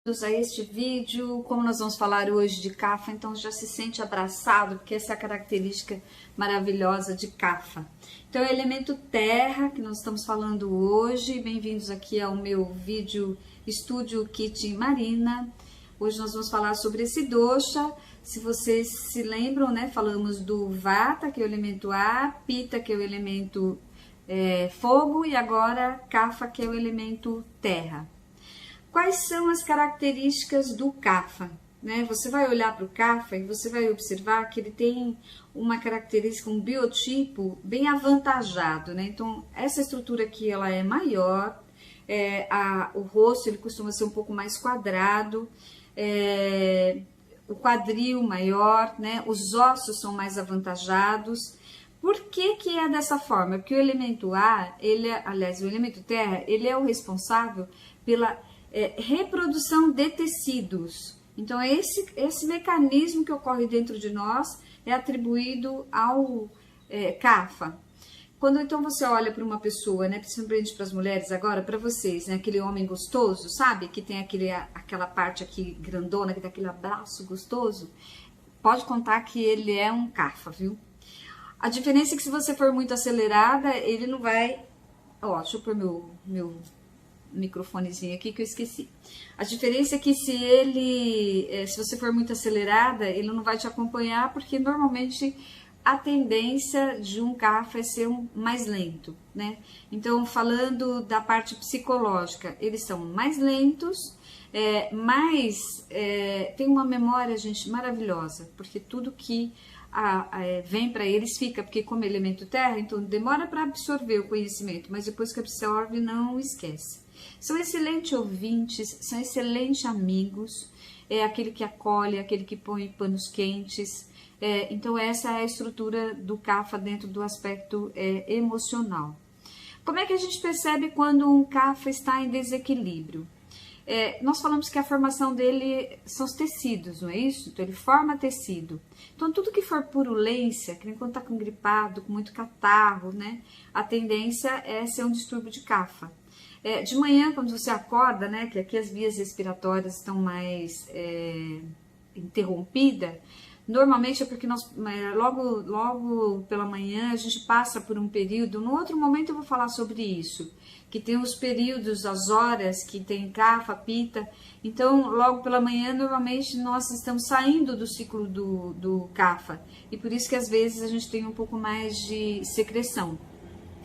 A este vídeo, como nós vamos falar hoje de Kapha, então já se sente abraçado, porque essa é a característica maravilhosa de Kapha. Então é o elemento terra que nós estamos falando hoje. Bem-vindos aqui ao meu vídeo Estúdio Kit Marina. Hoje nós vamos falar sobre esse dosha. Se vocês se lembram, né, falamos do Vata, que é o elemento ar, Pitta, que é o elemento fogo, e agora Kapha, que é o elemento terra. Quais são as características do Kapha? Né? Você vai olhar para o Kapha e você vai observar que ele tem uma característica, um biotipo bem avantajado. Né? Então, essa estrutura aqui ela é maior, o rosto ele costuma ser um pouco mais quadrado, o quadril maior, né? Os ossos são mais avantajados. Por que que é dessa forma? Porque o elemento ar, o elemento terra, ele é o responsável pela reprodução de tecidos. Então, esse mecanismo que ocorre dentro de nós é atribuído ao Kapha. Quando então você olha para uma pessoa, né, principalmente para as mulheres agora, para vocês, né, aquele homem gostoso, sabe? Que tem aquela parte aqui grandona, que dá aquele abraço gostoso, pode contar que ele é um Kapha, viu? A diferença é que se você for muito acelerada, ele não vai... Ó, deixa eu pôr meu microfonezinho aqui que eu esqueci. A diferença é que se você for muito acelerada, ele não vai te acompanhar, porque normalmente a tendência de um Kapha é ser mais lento, né? Então, falando da parte psicológica, eles são mais lentos, mas tem uma memória, gente, maravilhosa, porque tudo que vem para eles fica, porque como elemento terra, então demora para absorver o conhecimento, mas depois que absorve, não esquece. São excelentes ouvintes, são excelentes amigos, é aquele que acolhe, aquele que põe panos quentes. Então essa é a estrutura do Kapha dentro do aspecto emocional. Como é que a gente percebe quando um Kapha está em desequilíbrio? Nós falamos que a formação dele são os tecidos, não é isso? Então ele forma tecido. Então tudo que for purulência, que quando está com gripado, com muito catarro, né? A tendência é ser um distúrbio de Kapha. De manhã, quando você acorda, né, que aqui as vias respiratórias estão mais interrompidas, normalmente é porque nós, logo pela manhã, a gente passa por um período, no outro momento eu vou falar sobre isso, que tem os períodos, as horas que tem Kapha, Pitta, então logo pela manhã, normalmente nós estamos saindo do ciclo do Kapha, e por isso que às vezes a gente tem um pouco mais de secreção.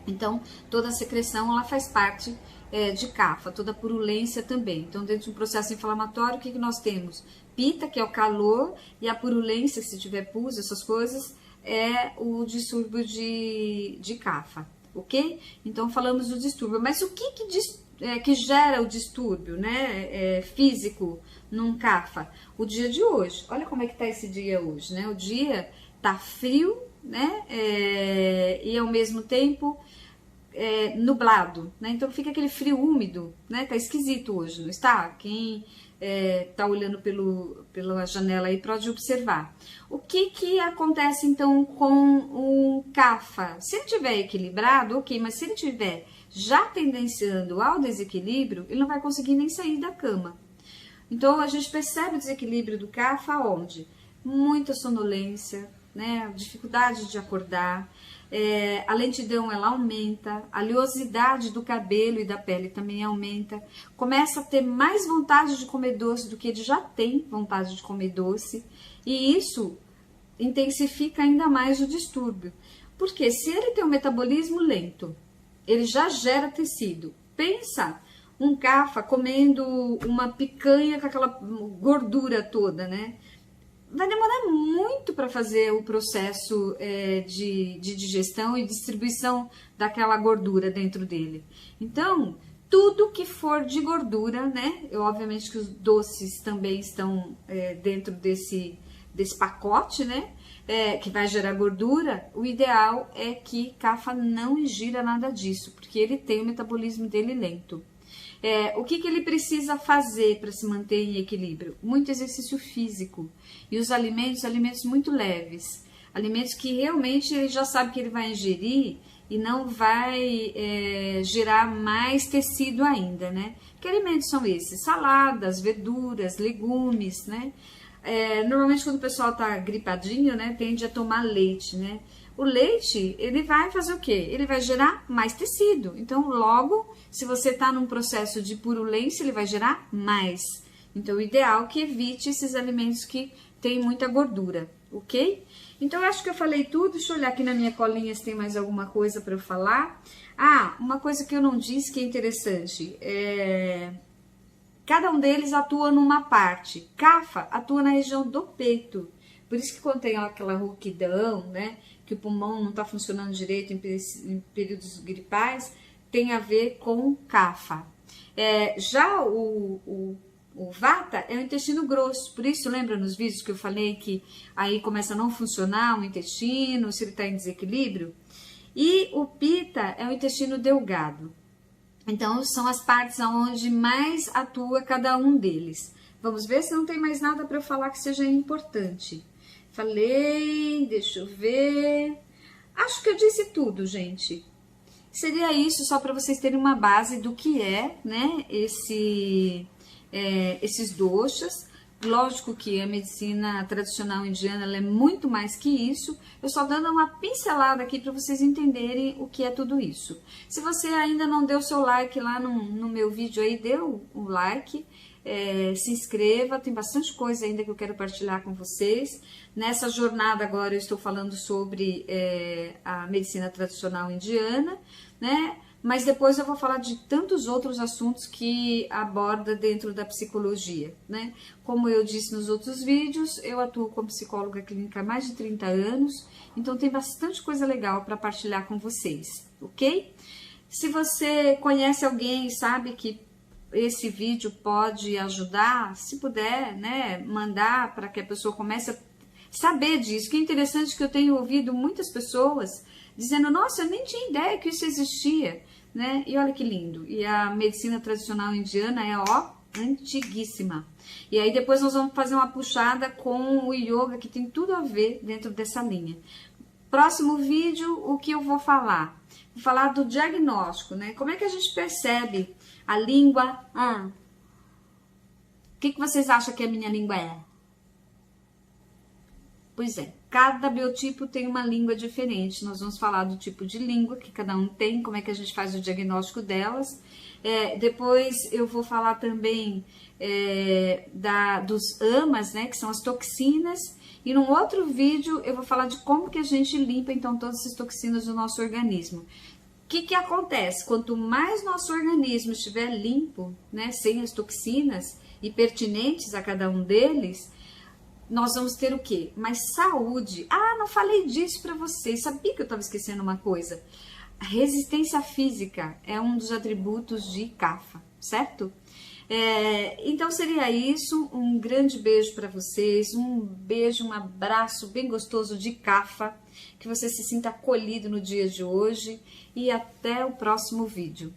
Então, toda a secreção, ela faz parte de Kapha, toda a purulência também. Então, dentro de um processo inflamatório, o que nós temos? Pitta, que é o calor, e a purulência, se tiver pus, essas coisas, é o distúrbio de Kapha, ok? Então, falamos do distúrbio. Mas o que gera o distúrbio, né, físico num Kapha? O dia de hoje. Olha como é que tá esse dia hoje, né? O dia tá frio, né, e ao mesmo tempo nublado, né? Então fica aquele frio úmido, né? Tá esquisito hoje, não está? Quem tá olhando pela janela aí pode observar. O que acontece então com o Kapha? Se ele estiver equilibrado, ok, mas se ele estiver já tendenciando ao desequilíbrio, ele não vai conseguir nem sair da cama. Então a gente percebe o desequilíbrio do Kapha onde? Muita sonolência, né? Dificuldade de acordar, a lentidão ela aumenta, a oleosidade do cabelo e da pele também aumenta, começa a ter mais vontade de comer doce do que ele já tem vontade de comer doce, e isso intensifica ainda mais o distúrbio, porque se ele tem um metabolismo lento, ele já gera tecido. Pensa um Kapha comendo uma picanha com aquela gordura toda, né? Vai demorar muito para fazer o processo de digestão e distribuição daquela gordura dentro dele. Então, tudo que for de gordura, né? Obviamente que os doces também estão dentro desse pacote, né? Que vai gerar gordura. O ideal é que Kapha não ingira nada disso, porque ele tem o metabolismo dele lento. O que ele precisa fazer para se manter em equilíbrio? Muito exercício físico. E os alimentos muito leves. Alimentos que realmente ele já sabe que ele vai ingerir e não vai gerar mais tecido ainda, né? Que alimentos são esses? Saladas, verduras, legumes, né? Normalmente quando o pessoal tá gripadinho, né, tende a tomar leite, né? O leite, ele vai fazer o quê? Ele vai gerar mais tecido. Então, logo, se você tá num processo de purulência, ele vai gerar mais. Então, o ideal é que evite esses alimentos que têm muita gordura, ok? Então, eu acho que eu falei tudo. Deixa eu olhar aqui na minha colinha se tem mais alguma coisa para eu falar. Ah, uma coisa que eu não disse que é interessante. Cada um deles atua numa parte. CAFA atua na região do peito. Por isso que quando tem aquela rouquidão, né, que o pulmão não está funcionando direito em períodos gripais, tem a ver com CAFA. Já o Vata é o intestino grosso, por isso lembra nos vídeos que eu falei que aí começa a não funcionar o intestino, se ele está em desequilíbrio? E o Pitta é o intestino delgado. Então são as partes onde mais atua cada um deles. Vamos ver se não tem mais nada para eu falar que seja importante. Falei, deixa eu ver. Acho que eu disse tudo, gente. Seria isso só para vocês terem uma base do que né, esses doshas. Lógico que a medicina tradicional indiana ela é muito mais que isso. Eu só dando uma pincelada aqui para vocês entenderem o que é tudo isso. Se você ainda não deu seu like lá no meu vídeo aí, dê o like. Se inscreva, tem bastante coisa ainda que eu quero partilhar com vocês. Nessa jornada agora eu estou falando sobre a medicina tradicional indiana, né? Mas depois eu vou falar de tantos outros assuntos que aborda dentro da psicologia, né? Como eu disse nos outros vídeos, eu atuo como psicóloga clínica há mais de 30 anos, então tem bastante coisa legal para partilhar com vocês, ok? Se você conhece alguém e sabe que esse vídeo pode ajudar, se puder, né, mandar para que a pessoa comece a saber disso. Que é interessante que eu tenho ouvido muitas pessoas dizendo, nossa, eu nem tinha ideia que isso existia, né? E olha que lindo. E a medicina tradicional indiana é, antiguíssima. E aí depois nós vamos fazer uma puxada com o yoga, que tem tudo a ver dentro dessa linha. Próximo vídeo, o que eu vou falar? Vou falar do diagnóstico, né? Como é que a gente percebe a língua? O que vocês acham que a minha língua é? Pois é, cada biotipo tem uma língua diferente. Nós vamos falar do tipo de língua que cada um tem, como é que a gente faz o diagnóstico delas. Depois eu vou falar também dos amas, né, que são as toxinas. E num outro vídeo eu vou falar de como que a gente limpa então todas essas toxinas do nosso organismo. O que acontece? Quanto mais nosso organismo estiver limpo, né, sem as toxinas e pertinentes a cada um deles, nós vamos ter o quê? Mais saúde. Ah, não falei disso para vocês. Sabia que eu estava esquecendo uma coisa? A resistência física é um dos atributos de Kapha, certo? Então seria isso. Um grande beijo para vocês. Um beijo, um abraço bem gostoso de Kapha. Que você se sinta acolhido no dia de hoje. E até o próximo vídeo.